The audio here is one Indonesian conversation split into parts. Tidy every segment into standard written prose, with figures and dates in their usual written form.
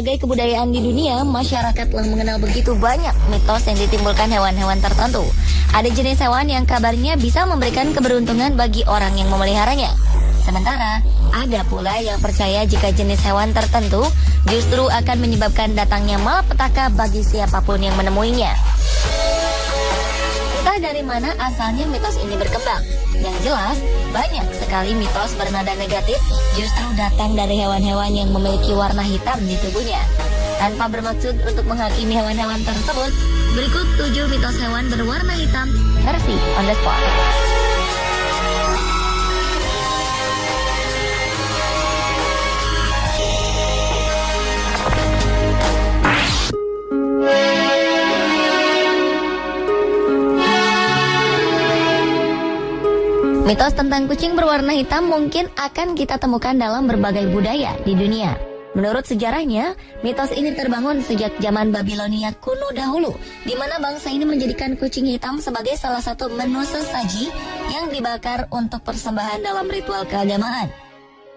berbagai kebudayaan di dunia, masyarakat telah mengenal begitu banyak mitos yang ditimbulkan hewan-hewan tertentu. Ada jenis hewan yang kabarnya bisa memberikan keberuntungan bagi orang yang memeliharanya. Sementara, ada pula yang percaya jika jenis hewan tertentu justru akan menyebabkan datangnya malapetaka bagi siapapun yang menemuinya. Entah dari mana asalnya mitos ini berkembang. Yang jelas, banyak sekali mitos bernada negatif justru datang dari hewan-hewan yang memiliki warna hitam di tubuhnya. Tanpa bermaksud untuk menghakimi hewan-hewan tersebut, berikut 7 mitos hewan berwarna hitam versi on the spot. Mitos tentang kucing berwarna hitam mungkin akan kita temukan dalam berbagai budaya di dunia. Menurut sejarahnya, mitos ini terbangun sejak zaman Babilonia kuno dahulu, di mana bangsa ini menjadikan kucing hitam sebagai salah satu menu sesaji yang dibakar untuk persembahan dalam ritual keagamaan.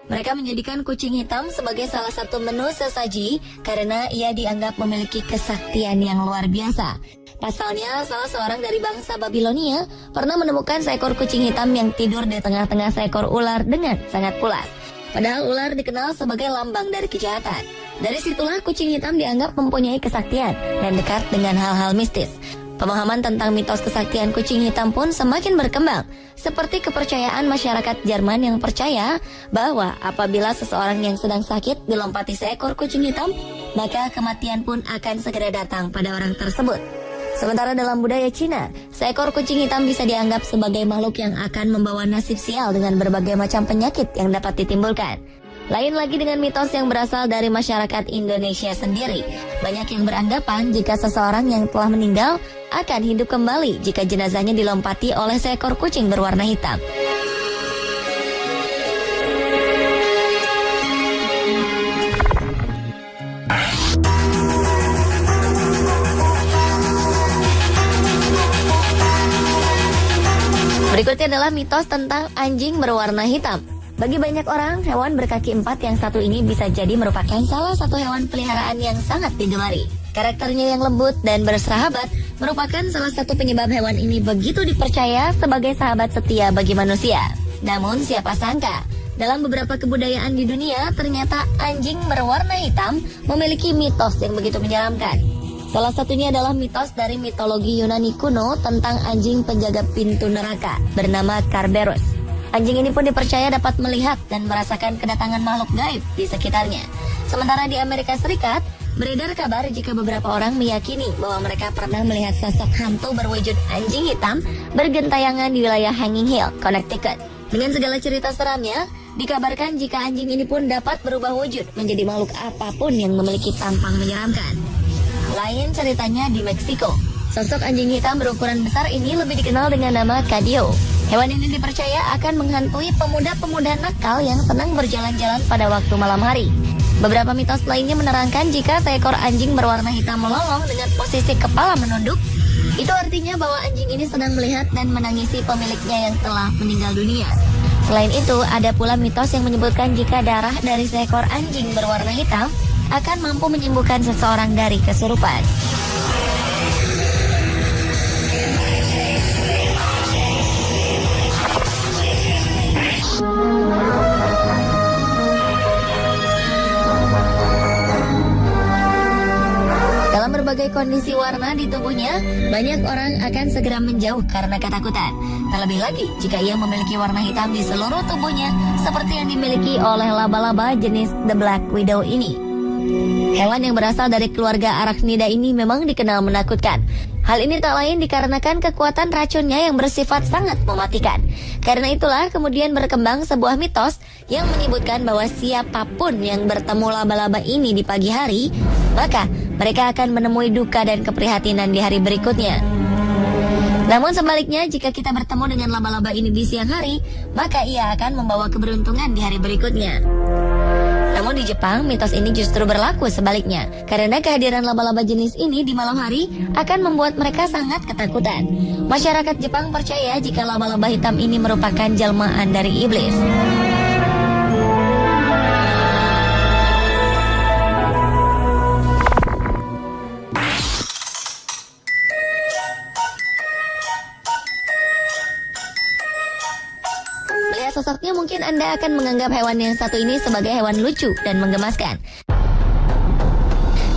Mereka menjadikan kucing hitam sebagai salah satu menu sesaji karena ia dianggap memiliki kesaktian yang luar biasa. Pasalnya, salah seorang dari bangsa Babilonia pernah menemukan seekor kucing hitam yang tidur di tengah-tengah seekor ular dengan sangat pulas. Padahal ular dikenal sebagai lambang dari kejahatan. Dari situlah kucing hitam dianggap mempunyai kesaktian dan dekat dengan hal-hal mistis. Pemahaman tentang mitos kesaktian kucing hitam pun semakin berkembang, seperti kepercayaan masyarakat Jerman yang percaya bahwa apabila seseorang yang sedang sakit dilompati seekor kucing hitam, maka kematian pun akan segera datang pada orang tersebut. Sementara dalam budaya Cina, seekor kucing hitam bisa dianggap sebagai makhluk yang akan membawa nasib sial dengan berbagai macam penyakit yang dapat ditimbulkan. Lain lagi dengan mitos yang berasal dari masyarakat Indonesia sendiri. Banyak yang beranggapan jika seseorang yang telah meninggal akan hidup kembali jika jenazahnya dilompati oleh seekor kucing berwarna hitam. Berikutnya adalah mitos tentang anjing berwarna hitam. Bagi banyak orang, hewan berkaki 4 yang satu ini bisa jadi merupakan salah satu hewan peliharaan yang sangat digemari. Karakternya yang lembut dan bersahabat merupakan salah satu penyebab hewan ini begitu dipercaya sebagai sahabat setia bagi manusia. Namun siapa sangka, dalam beberapa kebudayaan di dunia, ternyata anjing berwarna hitam memiliki mitos yang begitu menyeramkan. Salah satunya adalah mitos dari mitologi Yunani kuno tentang anjing penjaga pintu neraka bernama Kerberos. Anjing ini pun dipercaya dapat melihat dan merasakan kedatangan makhluk gaib di sekitarnya. Sementara di Amerika Serikat, beredar kabar jika beberapa orang meyakini bahwa mereka pernah melihat sosok hantu berwujud anjing hitam bergentayangan di wilayah Hanging Hill, Connecticut. Dengan segala cerita seramnya, dikabarkan jika anjing ini pun dapat berubah wujud menjadi makhluk apapun yang memiliki tampang menyeramkan. Lain ceritanya di Meksiko. Sosok anjing hitam berukuran besar ini lebih dikenal dengan nama Cadio. Hewan ini dipercaya akan menghantui pemuda-pemuda nakal yang senang berjalan-jalan pada waktu malam hari. Beberapa mitos lainnya menerangkan jika seekor anjing berwarna hitam melolong dengan posisi kepala menunduk, itu artinya bahwa anjing ini sedang melihat dan menangisi pemiliknya yang telah meninggal dunia. Selain itu, ada pula mitos yang menyebutkan jika darah dari seekor anjing berwarna hitam akan mampu menyembuhkan seseorang dari kesurupan. Dalam berbagai kondisi warna di tubuhnya, banyak orang akan segera menjauh karena ketakutan. Terlebih lagi jika ia memiliki warna hitam di seluruh tubuhnya, seperti yang dimiliki oleh laba-laba jenis The Black Widow ini. Hewan yang berasal dari keluarga arachnida ini memang dikenal menakutkan. Hal ini tak lain dikarenakan kekuatan racunnya yang bersifat sangat mematikan. Karena itulah kemudian berkembang sebuah mitos yang menyebutkan bahwa siapapun yang bertemu laba-laba ini di pagi hari, maka mereka akan menemui duka dan keprihatinan di hari berikutnya. Namun sebaliknya, jika kita bertemu dengan laba-laba ini di siang hari, maka ia akan membawa keberuntungan di hari berikutnya. Namun di Jepang, mitos ini justru berlaku sebaliknya. Karena kehadiran laba-laba jenis ini di malam hari akan membuat mereka sangat ketakutan. Masyarakat Jepang percaya jika laba-laba hitam ini merupakan jelmaan dari iblis. sosoknya mungkin Anda akan menganggap hewan yang satu ini sebagai hewan lucu dan menggemaskan.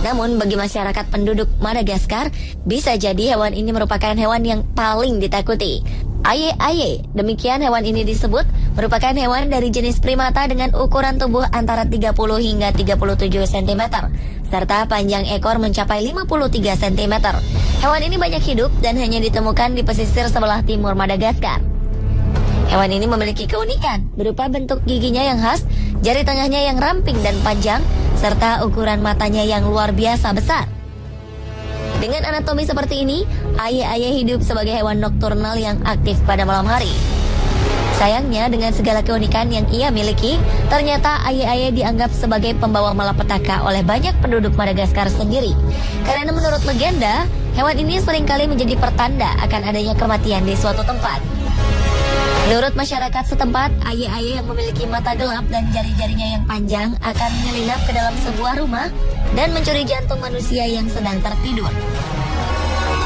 Namun bagi masyarakat penduduk Madagaskar, bisa jadi hewan ini merupakan hewan yang paling ditakuti. Aye-aye, demikian hewan ini disebut, merupakan hewan dari jenis primata dengan ukuran tubuh antara 30 hingga 37 cm, serta panjang ekor mencapai 53 cm. Hewan ini banyak hidup dan hanya ditemukan di pesisir sebelah timur Madagaskar. Hewan ini memiliki keunikan berupa bentuk giginya yang khas, jari tengahnya yang ramping dan panjang, serta ukuran matanya yang luar biasa besar. Dengan anatomi seperti ini, aye-aye hidup sebagai hewan nokturnal yang aktif pada malam hari. Sayangnya, dengan segala keunikan yang ia miliki, ternyata aye-aye dianggap sebagai pembawa malapetaka oleh banyak penduduk Madagaskar sendiri. Karena menurut legenda, hewan ini seringkali menjadi pertanda akan adanya kematian di suatu tempat. Menurut masyarakat setempat, aye-aye yang memiliki mata gelap dan jari-jarinya yang panjang akan menyelinap ke dalam sebuah rumah dan mencuri jantung manusia yang sedang tertidur.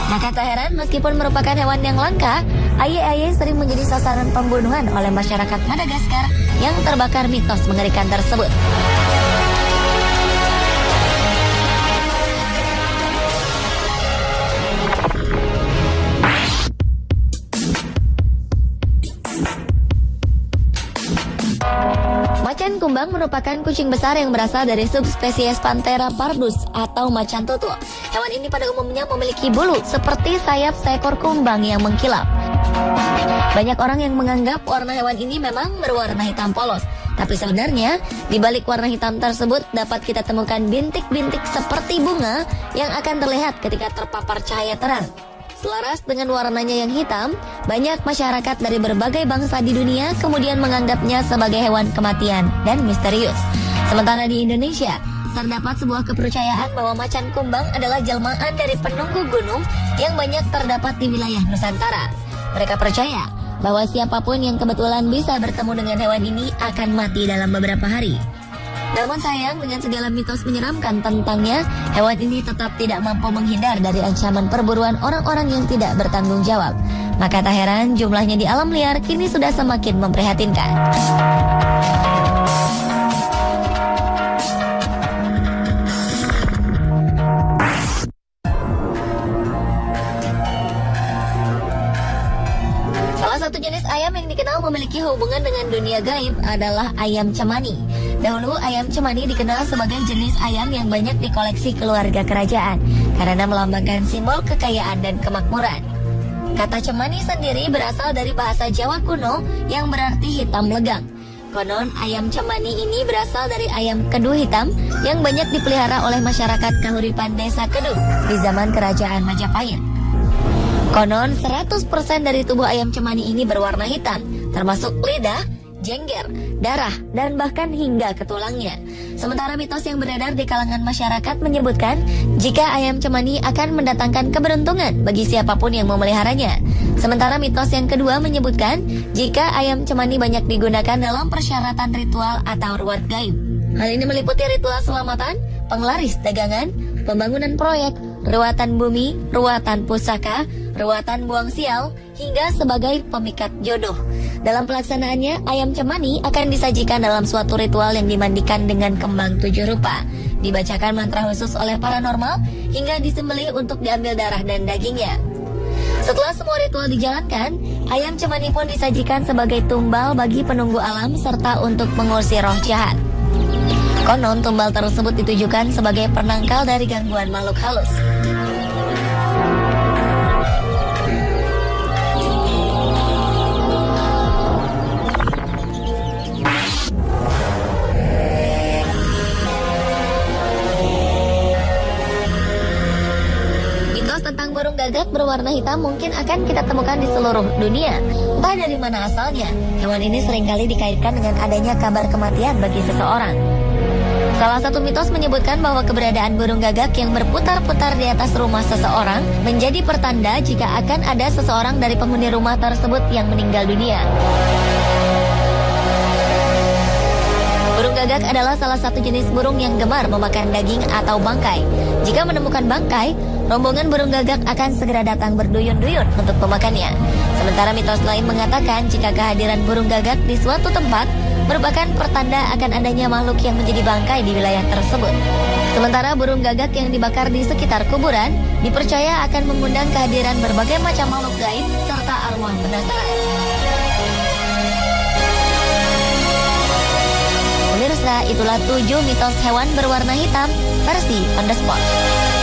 Maka tak heran, meskipun merupakan hewan yang langka, aye-aye sering menjadi sasaran pembunuhan oleh masyarakat Madagaskar yang terbakar mitos mengerikan tersebut. Macan kumbang merupakan kucing besar yang berasal dari subspesies Panthera pardus atau macan tutul. Hewan ini pada umumnya memiliki bulu seperti sayap seekor kumbang yang mengkilap. Banyak orang yang menganggap warna hewan ini memang berwarna hitam polos. Tapi sebenarnya, di balik warna hitam tersebut dapat kita temukan bintik-bintik seperti bunga yang akan terlihat ketika terpapar cahaya terang. Selaras dengan warnanya yang hitam, banyak masyarakat dari berbagai bangsa di dunia kemudian menganggapnya sebagai hewan kematian dan misterius. Sementara di Indonesia, terdapat sebuah kepercayaan bahwa macan kumbang adalah jelmaan dari penunggu gunung yang banyak terdapat di wilayah Nusantara. Mereka percaya bahwa siapapun yang kebetulan bisa bertemu dengan hewan ini akan mati dalam beberapa hari. Namun sayang, dengan segala mitos menyeramkan tentangnya, hewan ini tetap tidak mampu menghindar dari ancaman perburuan orang-orang yang tidak bertanggung jawab. Maka tak heran jumlahnya di alam liar kini sudah semakin memprihatinkan. Salah satu jenis ayam yang dikenal memiliki hubungan dengan dunia gaib adalah ayam cemani. Dahulu ayam cemani dikenal sebagai jenis ayam yang banyak dikoleksi keluarga kerajaan karena melambangkan simbol kekayaan dan kemakmuran. Kata cemani sendiri berasal dari bahasa Jawa kuno yang berarti hitam legang. Konon ayam cemani ini berasal dari ayam kedu hitam yang banyak dipelihara oleh masyarakat Kahuripan Desa Kedu di zaman kerajaan Majapahit. Konon 100% dari tubuh ayam cemani ini berwarna hitam, termasuk lidah, jengger, darah, dan bahkan hingga ke tulangnya. Sementara mitos yang beredar di kalangan masyarakat menyebutkan jika ayam cemani akan mendatangkan keberuntungan bagi siapapun yang memeliharanya. Sementara mitos yang kedua menyebutkan jika ayam cemani banyak digunakan dalam persyaratan ritual atau ruat gaib. Hal ini meliputi ritual selamatan, penglaris dagangan, pembangunan proyek, ruatan bumi, ruatan pusaka, ruatan buang sial, hingga sebagai pemikat jodoh. Dalam pelaksanaannya, ayam cemani akan disajikan dalam suatu ritual yang dimandikan dengan kembang 7 rupa, dibacakan mantra khusus oleh paranormal, hingga disembelih untuk diambil darah dan dagingnya. Setelah semua ritual dijalankan, ayam cemani pun disajikan sebagai tumbal bagi penunggu alam serta untuk mengusir roh jahat. Konon tumbal tersebut ditujukan sebagai penangkal dari gangguan makhluk halus. Tentang burung gagak berwarna hitam mungkin akan kita temukan di seluruh dunia. Entah dari mana asalnya, hewan ini seringkali dikaitkan dengan adanya kabar kematian bagi seseorang. Salah satu mitos menyebutkan bahwa keberadaan burung gagak yang berputar-putar di atas rumah seseorang menjadi pertanda jika akan ada seseorang dari penghuni rumah tersebut yang meninggal dunia. Burung Burung gagak adalah salah satu jenis burung yang gemar memakan daging atau bangkai. Jika menemukan bangkai, rombongan burung gagak akan segera datang berduyun-duyun untuk memakannya. Sementara mitos lain mengatakan jika kehadiran burung gagak di suatu tempat merupakan pertanda akan adanya makhluk yang menjadi bangkai di wilayah tersebut. Sementara burung gagak yang dibakar di sekitar kuburan dipercaya akan mengundang kehadiran berbagai macam makhluk gaib serta arwah penasaran. Pemirsa, itulah 7 mitos hewan berwarna hitam versi On The Spot.